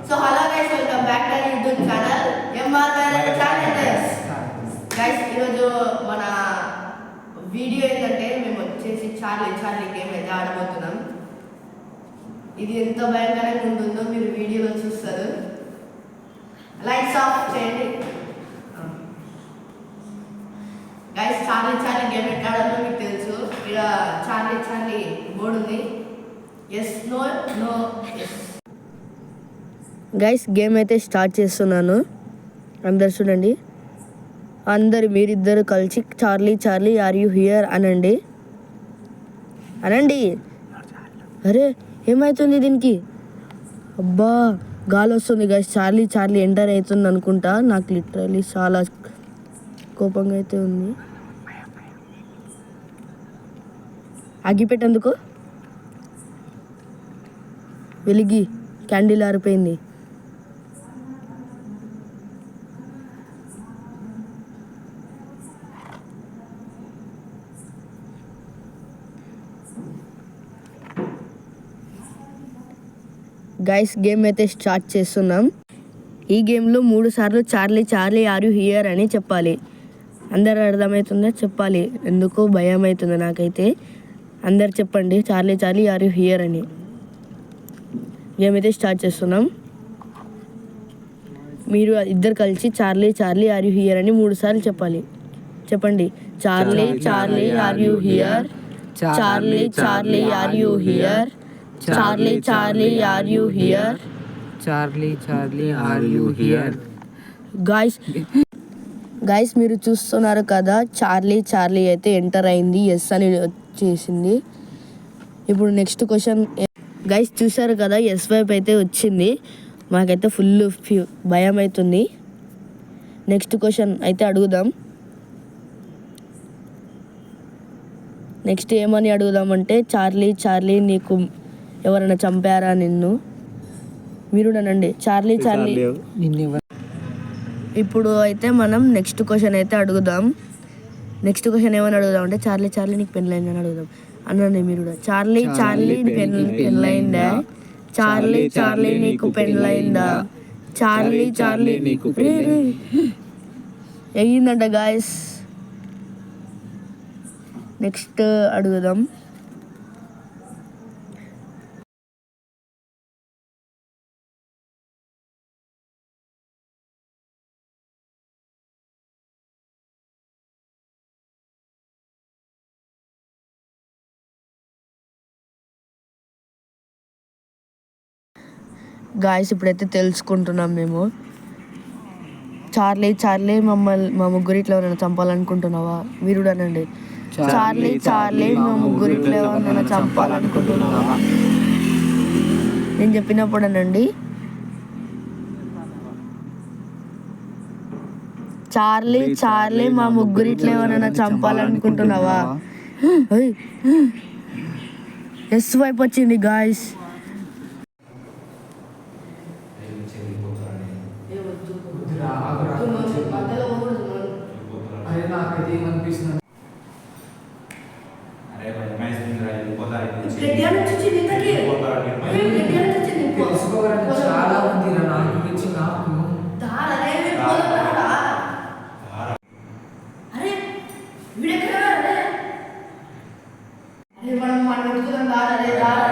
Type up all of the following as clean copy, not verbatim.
So hello guys, welcome back to YouTube channel MRR challenges. Guys, ఈరోజు మన video ఏంటంటే మేము వచ్చేసి చార్లీ గేమ్ అయితే ఆడబోతున్నాం. ఇది ఎంత భయంకరంగా ఉంటుందో మీరు వీడియోలో చూస్తారు. లైట్స్ ఆఫ్ చేయండి గైస్. చార్లీ గేమ్ ఎట్లా ఆడాలో మీకు తెలుసు. ఇక్కడ చార్లీ బోర్డు ఉంది. Yes no no yes. Guys, game అయితే స్టార్ట్ చేస్తున్నాను. అందరు చూడండి. మీరిద్దరు కలిసి చార్లీ ఆర్ యూ హియర్ అనండి. అరే ఏమవుతుంది దీనికి? అబ్బా గాలి వస్తుంది గైస్. చార్లీ ఎంటర్ అవుతుంది అనుకుంటా. నాకు లిటరలీ చాలా కోపంగా అయితే ఉంది. అగ్గిపెట్టేందుకు వెలిగి క్యాండిల్ ఆరిపోయింది. గైస్, గేమ్ అయితే స్టార్ట్ చేస్తున్నాం. ఈ గేమ్లో 3 సార్లు చార్లీ ఆర్ యూ హియర్ అని చెప్పాలి. అందరు అర్థమవుతుందా? చెప్పాలి. ఎందుకో భయం అవుతుంది నాకైతే. అందరు చెప్పండి చార్లీ ఆర్ యూ హియర్ అని. గేమ్ అయితే స్టార్ట్ చేస్తున్నాం. మీరు ఇద్దరు కలిసి చార్లీ ఆర్ యూ హియర్ అని 3 సార్లు చెప్పాలి. చెప్పండి. Charlie are you here. Charlie are you here. Charlie are you here. Charlie are you here. Guys మీరు చూస్తున్నారు కదా, చార్లీ అయితే ఎంటర్ అయింది. ఎస్ అని వచ్చేసింది. ఇప్పుడు నెక్స్ట్ క్వశ్చన్. గైస్ చూసారు కదా, ఎస్ వైపు అయితే వచ్చింది. మాకైతే ఫుల్ భయం అవుతుంది. నెక్స్ట్ క్వశ్చన్ అయితే అడుగుదాం. నెక్స్ట్ ఏమని అడుగుదామంటే, చార్లీ నీకు ఎవరైనా చంపారా నిన్ను? మీరు అనండి. చార్లీ ఇప్పుడు అయితే మనం నెక్స్ట్ క్వశ్చన్ అయితే అడుగుదాం. నెక్స్ట్ క్వశ్చన్ ఏమని అడుగుదాం అంటే, చార్లీ నీకు పెళ్ళైందని అడుగుదాం. అనండి మీరు కూడా. చార్లీ పెళ్ళైందా? చార్లీ నీకు పెళ్ళైందా? చార్లీ నీకు అయ్యిందంట గాయస్. నెక్స్ట్ అడుగుదాం. గాయస్ ఇప్పుడైతే తెలుసుకుంటున్నాం మేము. చార్లీ మా ముగ్గురిట్లో ఎవరైనా చంపాలనుకుంటున్నావా? మీరు కూడా అనండి. చార్లీ మా ముగ్గురిట్లో ఎవరైనా చంపాలనుకుంటున్నావా? నేను చెప్పినప్పుడు అనండి. చార్లీ మా ముగ్గురిట్లో ఎవరైనా చంపాలనుకుంటున్నావా? ఎస్ వైపు వచ్చింది గాయస్. చాలా ఉంది నాకు గురించి. నాకు ఇక్కడ ఆడలేడు.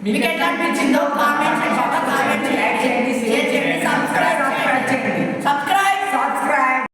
మీకు ఎట్లా అనిపించిందో కామెంట్ సెక్షన్